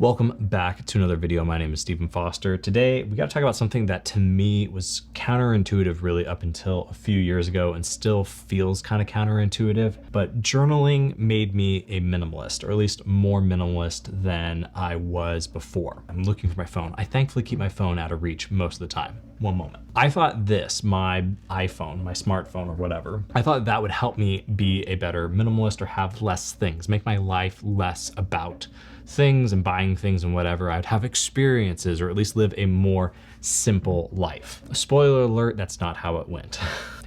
Welcome back to another video. My name is Stephen Foster. Today, we got to talk about something that to me was counterintuitive really up until a few years ago and still feels kind of counterintuitive, but journaling made me a minimalist, or at least more minimalist than I was before. I'm looking for my phone. I thankfully keep my phone out of reach most of the time. One moment. I thought this, my iPhone, my smartphone or whatever, I thought that would help me be a better minimalist or have less things, make my life less about things and buying things and whatever. I'd have experiences or at least live a more simple life. Spoiler alert, that's not how it went.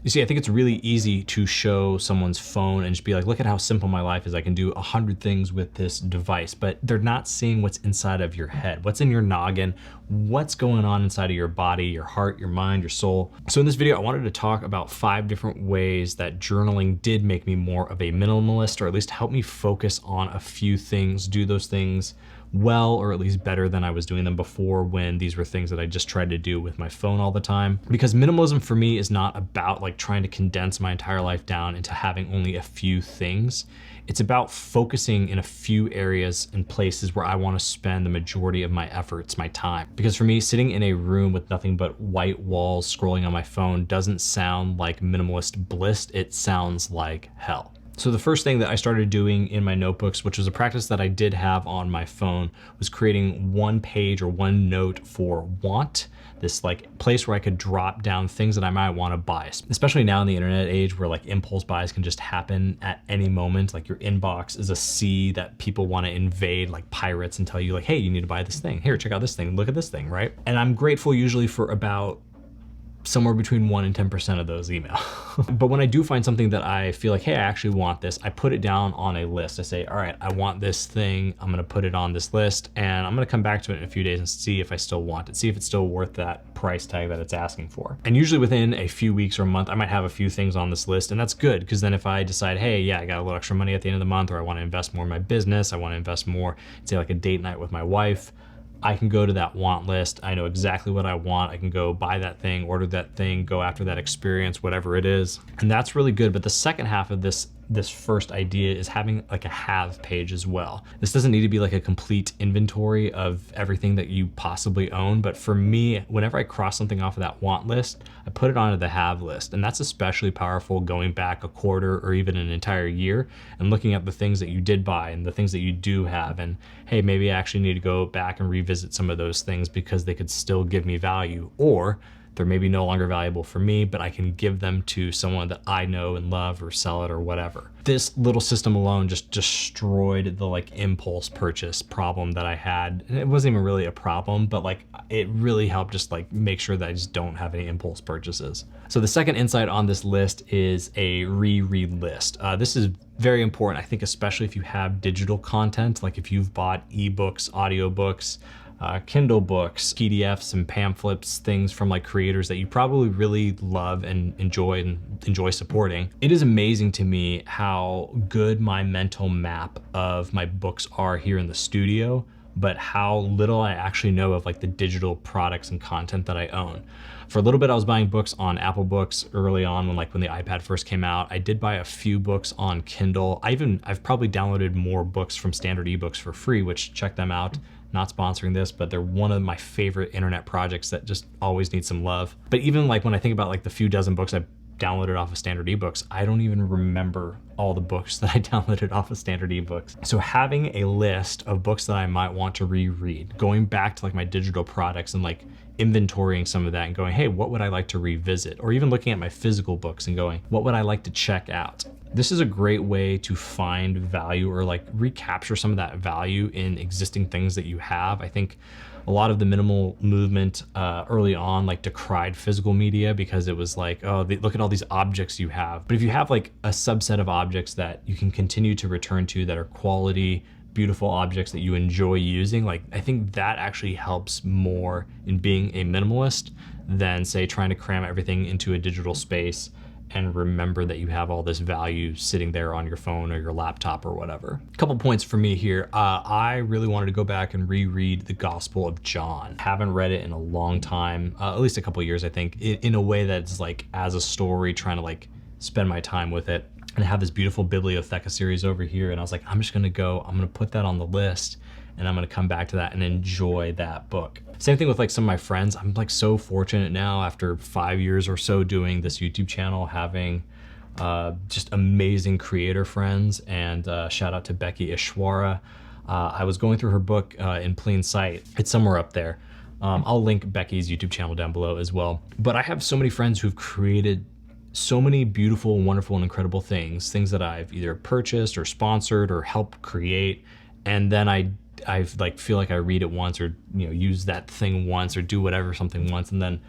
You see, I think it's really easy to show someone's phone and just be like, look at how simple my life is. I can do 100 things with this device, but they're not seeing what's inside of your head, what's in your noggin, what's going on inside of your body, your heart, your mind, your soul. So in this video, I wanted to talk about 5 different ways that journaling did make me more of a minimalist, or at least help me focus on a few things, do those things well, or at least better than I was doing them before when these were things that I just tried to do with my phone all the time. Because minimalism for me is not about like trying to condense my entire life down into having only a few things. It's about focusing in a few areas and places where I want to spend the majority of my efforts, my time. Because for me, sitting in a room with nothing but white walls scrolling on my phone doesn't sound like minimalist bliss, it sounds like hell. So the first thing that I started doing in my notebooks, which was a practice that I did have on my phone, was creating one page or one note for want, this like place where I could drop down things that I might want to buy, especially now in the internet age where like impulse buys can just happen at any moment. Like your inbox is a sea that people want to invade like pirates and tell you like, hey, you need to buy this thing. Here, check out this thing. Look at this thing, right? And I'm grateful usually for about somewhere between 1% and 10% of those emails. But when I do find something that I feel like, hey, I actually want this, I put it down on a list. I say, all right, I want this thing. I'm gonna put it on this list and I'm gonna come back to it in a few days and see if I still want it, see if it's still worth that price tag that it's asking for. And usually within a few weeks or a month, I might have a few things on this list, and that's good because then if I decide, hey, yeah, I got a little extra money at the end of the month, or I wanna invest more in my business, I wanna invest more, say like a date night with my wife, I can go to that want list. I know exactly what I want. I can go buy that thing, order that thing, go after that experience, whatever it is. And that's really good. But the second half of this first idea is having like a have page as well. This doesn't need to be like a complete inventory of everything that you possibly own. But for me, whenever I cross something off of that want list, I put it onto the have list. And that's especially powerful going back a quarter or even an entire year and looking at the things that you did buy and the things that you do have. And hey, maybe I actually need to go back and revisit some of those things because they could still give me value, or they're maybe no longer valuable for me, but I can give them to someone that I know and love or sell it or whatever. This little system alone just destroyed the like impulse purchase problem that I had. And it wasn't even really a problem, but like it really helped just like make sure that I just don't have any impulse purchases. So the second insight on this list is a reread list. This is very important, I think, especially if you have digital content, like if you've bought ebooks, audiobooks, Kindle books, PDFs and pamphlets, things from like creators that you probably really love and enjoy supporting. It is amazing to me how good my mental map of my books are here in the studio, but how little I actually know of like the digital products and content that I own. For a little bit, I was buying books on Apple Books early on when the iPad first came out. I did buy a few books on Kindle. I've probably downloaded more books from Standard eBooks for free, which check them out. Not sponsoring this, but they're one of my favorite internet projects that just always need some love. But even like when I think about like the few dozen books I downloaded off of Standard eBooks, I don't even remember all the books that I downloaded off of Standard eBooks. So having a list of books that I might want to reread, going back to like my digital products and like inventorying some of that and going, hey, what would I like to revisit? Or even looking at my physical books and going, what would I like to check out? This is a great way to find value or like recapture some of that value in existing things that you have. I think a lot of the minimal movement early on like decried physical media because it was like, oh, look at all these objects you have. But if you have like a subset of objects that you can continue to return to that are quality, beautiful objects that you enjoy using, like I think that actually helps more in being a minimalist than say trying to cram everything into a digital space and remember that you have all this value sitting there on your phone or your laptop or whatever. A couple points for me here. I really wanted to go back and reread the Gospel of John. Haven't read it in a long time, at least a couple years, I think, in a way that's like as a story, trying to like spend my time with it. And I have this beautiful Bibliotheca series over here. And I was like, I'm just gonna put that on the list and I'm gonna come back to that and enjoy that book. Same thing with like some of my friends. I'm like so fortunate now after 5 years or so doing this YouTube channel, having just amazing creator friends, and shout out to Becky Ishwara. I was going through her book in plain sight. It's somewhere up there. I'll link Becky's YouTube channel down below as well. But I have so many friends who've created so many beautiful, wonderful, and incredible things that I've either purchased or sponsored or helped create. And then I like feel like I read it once, or use that thing once, or do whatever something once, and then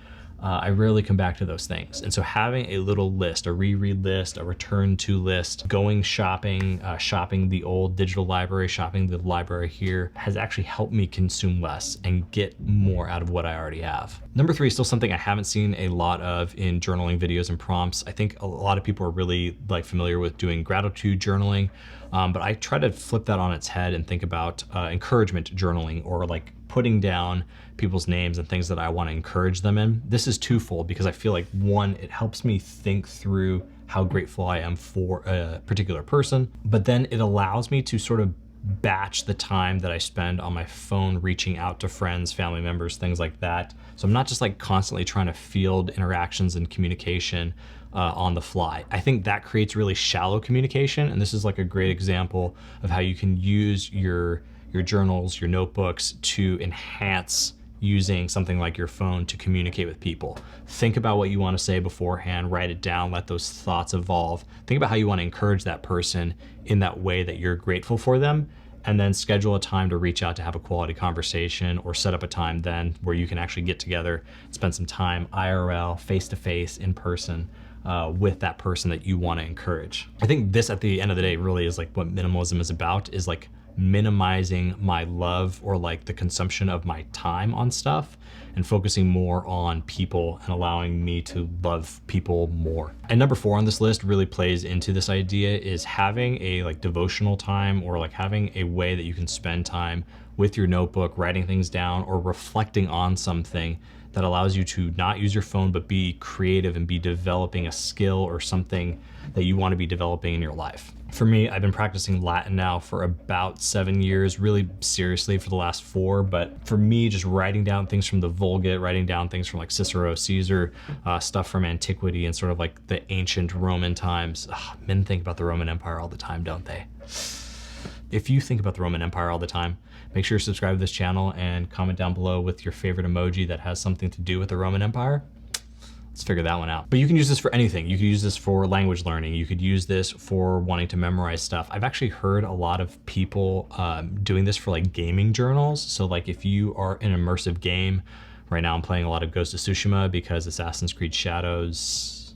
I rarely come back to those things. And so having a little list, a reread list, a return to list, going shopping, shopping the old digital library, shopping the library here, has actually helped me consume less and get more out of what I already have. Number 3 is still something I haven't seen a lot of in journaling videos and prompts. I think a lot of people are really like familiar with doing gratitude journaling, but I try to flip that on its head and think about encouragement journaling, or like putting down people's names and things that I want to encourage them in. This is twofold, because I feel like, one, it helps me think through how grateful I am for a particular person, but then it allows me to sort of batch the time that I spend on my phone reaching out to friends, family members, things like that. So I'm not just like constantly trying to field interactions and communication on the fly. I think that creates really shallow communication, and this is like a great example of how you can use your journals, your notebooks, to enhance using something like your phone to communicate with people. Think about what you want to say beforehand, write it down, let those thoughts evolve. Think about how you want to encourage that person in that way that you're grateful for them, and then schedule a time to reach out to have a quality conversation, or set up a time then where you can actually get together, spend some time IRL, face-to-face, in person, with that person that you want to encourage. I think this, at the end of the day, really is like what minimalism is about, is like minimizing my love, or like the consumption of my time on stuff, and focusing more on people and allowing me to love people more. And number 4 on this list really plays into this idea, is having a like devotional time, or like having a way that you can spend time with your notebook, writing things down, or reflecting on something that allows you to not use your phone, but be creative and be developing a skill or something that you want to be developing in your life. For me, I've been practicing Latin now for about 7 years, really seriously for the last 4. But for me, just writing down things from the Vulgate, writing down things from like Cicero, Caesar, stuff from antiquity and sort of like the ancient Roman times. Men think about the Roman Empire all the time, don't they? If you think about the Roman Empire all the time, make sure you subscribe to this channel and comment down below with your favorite emoji that has something to do with the Roman Empire. Let's figure that one out. But you can use this for anything. You could use this for language learning. You could use this for wanting to memorize stuff. I've actually heard a lot of people doing this for like gaming journals. So like if you are in an immersive game, right now I'm playing a lot of Ghost of Tsushima because Assassin's Creed Shadows,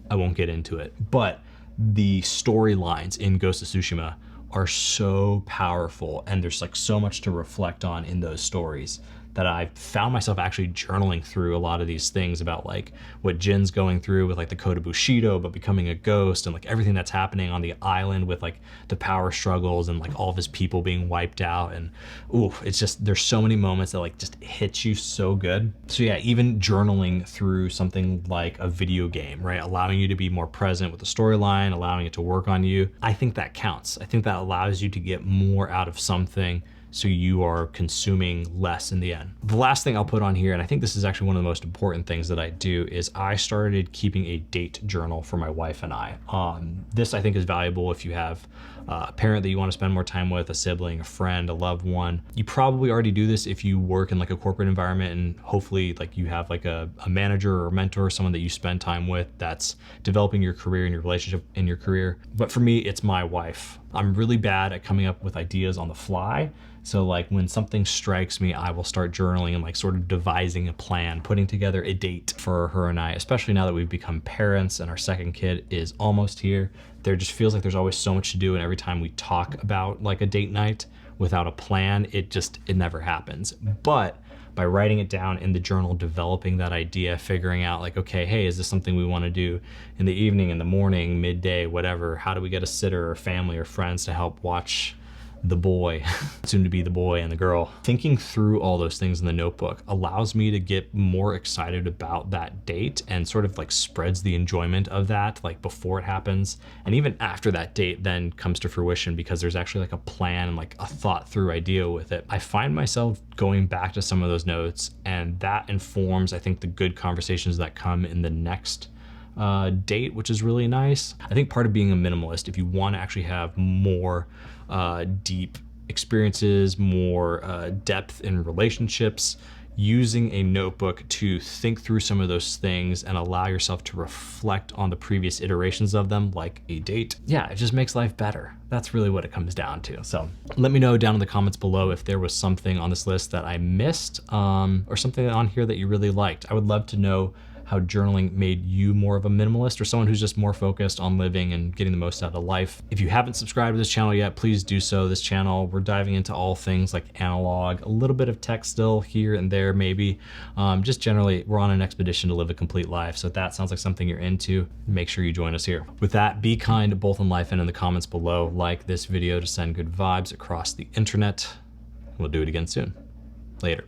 I won't get into it, but the storylines in Ghost of Tsushima are so powerful, and there's like so much to reflect on in those stories, that I found myself actually journaling through a lot of these things about like what Jin's going through with like the Code of Bushido, but becoming a ghost, and like everything that's happening on the island with like the power struggles and like all of his people being wiped out. And ooh, it's just, there's so many moments that like just hit you so good. So yeah, even journaling through something like a video game, right? Allowing you to be more present with the storyline, allowing it to work on you. I think that counts. I think that allows you to get more out of something, so you are consuming less in the end. The last thing I'll put on here, and I think this is actually one of the most important things that I do, is I started keeping a date journal for my wife and I. This I think is valuable if you have a parent that you want to spend more time with, a sibling, a friend, a loved one. You probably already do this if you work in like a corporate environment, and hopefully like you have like a manager or a mentor, someone that you spend time with that's developing your career and your relationship in your career. But for me, it's my wife. I'm really bad at coming up with ideas on the fly. So like when something strikes me, I will start journaling and like sort of devising a plan, putting together a date for her and I, especially now that we've become parents and our second kid is almost here. There just feels like there's always so much to do. And every time we talk about like a date night without a plan, it never happens. But by writing it down in the journal, developing that idea, figuring out like, okay, hey, is this something we want to do in the evening, in the morning, midday, whatever? How do we get a sitter or family or friends to help watch the boy, soon to be the boy and the girl. Thinking through all those things in the notebook allows me to get more excited about that date and sort of like spreads the enjoyment of that like before it happens. And even after that date then comes to fruition because there's actually like a plan and like a thought through idea with it. I find myself going back to some of those notes, and that informs, I think, the good conversations that come in the next date, which is really nice. I think part of being a minimalist, if you want to actually have more deep experiences, more depth in relationships, using a notebook to think through some of those things and allow yourself to reflect on the previous iterations of them, like a date. Yeah, it just makes life better. That's really what it comes down to. So let me know down in the comments below if there was something on this list that I missed, or something on here that you really liked. I would love to know how journaling made you more of a minimalist or someone who's just more focused on living and getting the most out of life. If you haven't subscribed to this channel yet, please do so. This channel, we're diving into all things like analog, a little bit of tech still here and there maybe. Just generally, we're on an expedition to live a complete life. So if that sounds like something you're into, make sure you join us here. With that, be kind both in life and in the comments below. Like this video to send good vibes across the internet. We'll do it again soon. Later.